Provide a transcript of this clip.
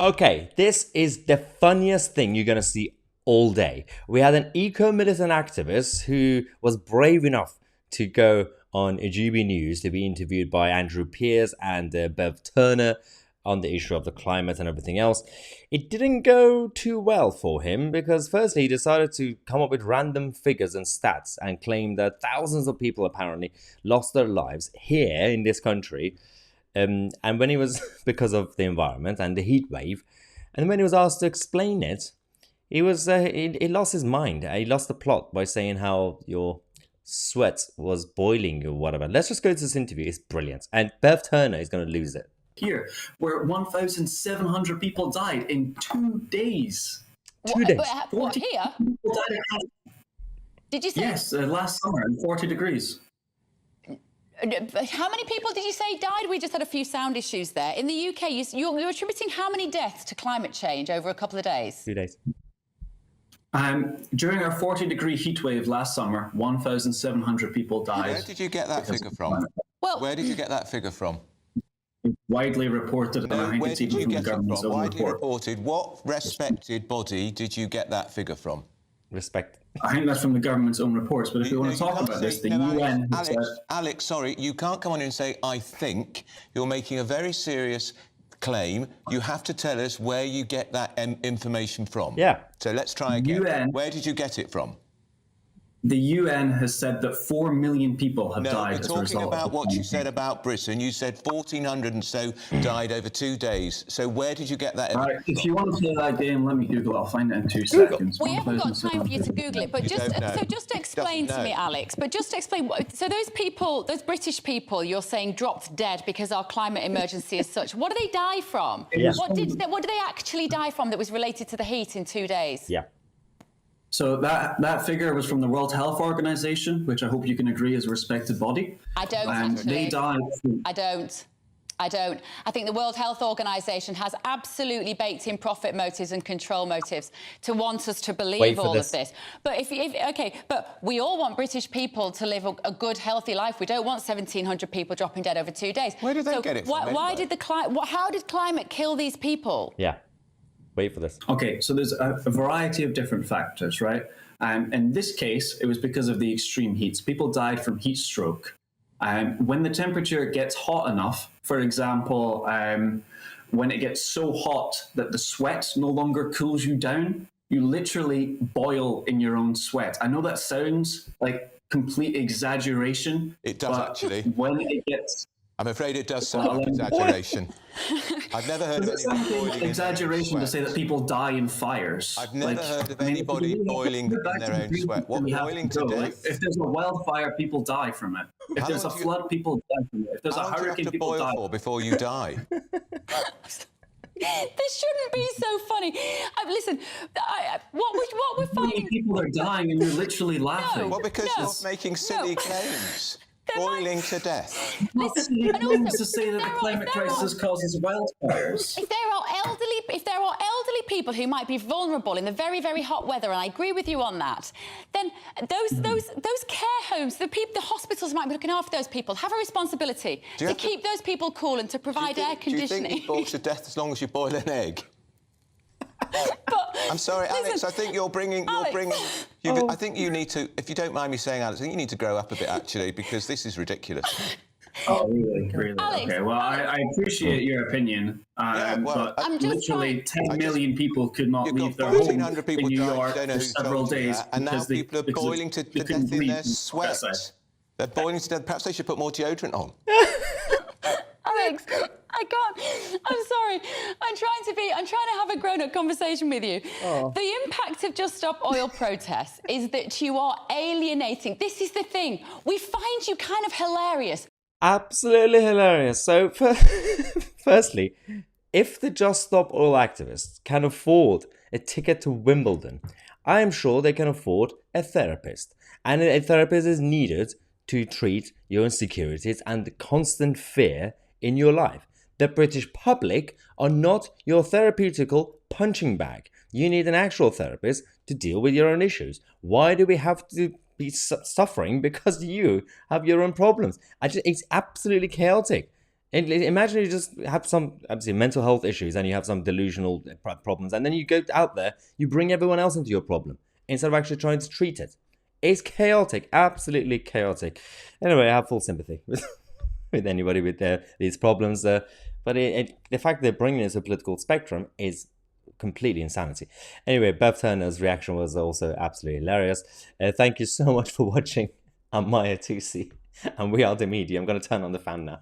Okay, this is the funniest thing you're going to see all day. We had an eco-militant activist who was brave enough to go on GB News to be interviewed by Andrew Pierce and Bev Turner on the issue of the climate and everything else. It didn't go too well for him because firstly he decided to come up with random figures and stats and claim that thousands of people apparently lost their lives here in this country. And when he was, because of the environment and the heat wave, and when he was asked to explain it, he lost his mind. He lost the plot by saying how your sweat was boiling or whatever. Let's just go to this interview. It's brilliant. And Bev Turner is going to lose it. Here, where 1,700 people died in 2 days. 2 days. What, here? People died Did you say? yes, last summer in 40 degrees. How many people did you say died? We just had a few sound issues there. In the UK, you're attributing how many deaths to climate change over a couple of days? 2 days. During our 40-degree heat wave last summer, 1,700 people died. Where did you get that figure from? Well, Where did you get that figure from? Widely reported, and I think Where it's did even you from the get it government's from? own Widely report. reported. What respected body did you get that figure from? Respect. I think that's from the government's own reports, but if you want to talk about this, the UN has said... Alex, sorry, you can't come on and say, I think. You're making a very serious claim. You have to tell us where you get that information from. Yeah. So let's try again. UN. Where did you get it from? The UN has said that 4 million people have No, died we're as a talking result about of what you climate said change. about Britain. You said 1,400 and so died over 2 days. So where did you get that All right, evidence if you want to play that game, let me Google it. I'll find it in 2 Google. seconds. we haven't got time for you to 1,700. Google it, but just explain to me, Alex. But just explain. So those people, those British people, you're saying dropped dead because our climate emergency is such. What do they die from? Yeah. What did they actually die from that was related to the heat in 2 days? Yeah. So that figure was from the World Health Organization, which I hope you can agree is a respected body. I don't And actually. they died. I don't. I think the World Health Organization has absolutely baked in profit motives and control motives to want us to believe all of this. But but we all want British people to live a good, healthy life. We don't want 1,700 people dropping dead over 2 days. Where did they get it from? Why did how did climate kill these people? Yeah. Wait for this. Okay, so there's a variety of different factors, right? In this case, it was because of the extreme heats. People died from heat stroke. When the temperature gets hot enough, for example, when it gets so hot that the sweat no longer cools you down, you literally boil in your own sweat. I know that sounds like complete exaggeration. It does but actually. When it gets... I'm afraid it does sound like exaggeration. I've never heard of It's anyone boiling in exaggeration their to own say sweat. that people die in fires. I've never heard of anybody boiling in their own sweat. What, boiling to death? If there's a wildfire, people die from it. If How there's a long do you- flood, people die from it. If there's a How long do you have hurricane, to people boil die. for before you die? This shouldn't be so funny. Listen, what we're How many finding. people are dying and you're literally laughing? Well, because No. you're making silly claims. There might- Boiling to death. Listen, and it means also, to say that the if climate there are- crisis causes wildfires. If there are elderly people who might be vulnerable in the very, very hot weather, and I agree with you on that, then those care homes, the hospitals might be looking after those people, have a responsibility Do you to have to- keep those people cool and to provide air Do you conditioning. think you boil to death as long as you boil an egg? But, I'm sorry, listen, Alex. I think you're bringing. Alex. I think you need to. If you don't mind me saying, Alex, I think you need to grow up a bit actually, because this is ridiculous. Oh, really? Really? Alex, Okay, well, I appreciate your opinion, well, but I'm just literally 10 million people could not You've leave got their home 1,400 in people New dying. York You don't know for who several told you days that. And now people are boiling to they death couldn't in breathe their sweat. outside. They're boiling to death. Perhaps they should put more deodorant on. Alex, I can't. I'm sorry. I'm trying to have a grown-up conversation with you. Oh. The impact of Just Stop Oil protests is that you are alienating. This is the thing. We find you kind of hilarious. Absolutely hilarious. So, firstly, if the Just Stop Oil activists can afford a ticket to Wimbledon, I am sure they can afford a therapist. And a therapist is needed to treat your insecurities and the constant fear in your life. The British public are not your therapeutical punching bag. You need an actual therapist to deal with your own issues. Why do we have to be suffering because you have your own problems? It's absolutely chaotic. Imagine you just have some obviously mental health issues and you have some delusional problems, and then you go out there, you bring everyone else into your problem instead of actually trying to treat it. It's chaotic, absolutely chaotic. Anyway, I have full sympathy with anybody with these problems. But the fact they're bringing it to a political spectrum is completely insanity. Anyway, Bev Turner's reaction was also absolutely hilarious. Thank you so much for watching. I'm Mahyar Tousi, and we are the media. I'm going to turn on the fan now.